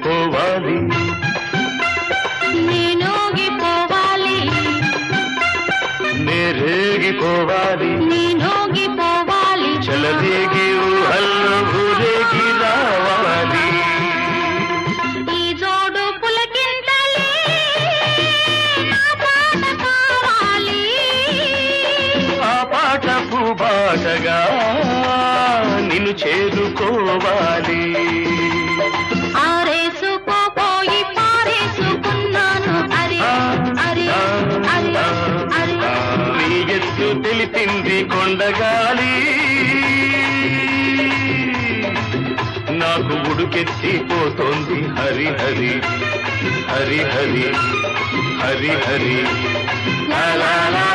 ఊగిపోవాలి నేనూగిపోవాలి నేరేగిపోవాలి నేనూగిపోవాలి చలదేగి ఊహల్లో ఊరేగి రావాలి ఈ జోడు పులకింతలే నా పాట కావాలి ఆ పాట పూబాటగా నిన్ను చేరుకోవాలి ఆరేసుకోపోయి పారేసుకున్నాను అరే అరే అరే అరే నీ ఎత్తు తెలిపింది కొండగాలి నాకు ఉడుకెత్తిపోతోంది హరి హరి హరి హరి హరి హరి లా లా లా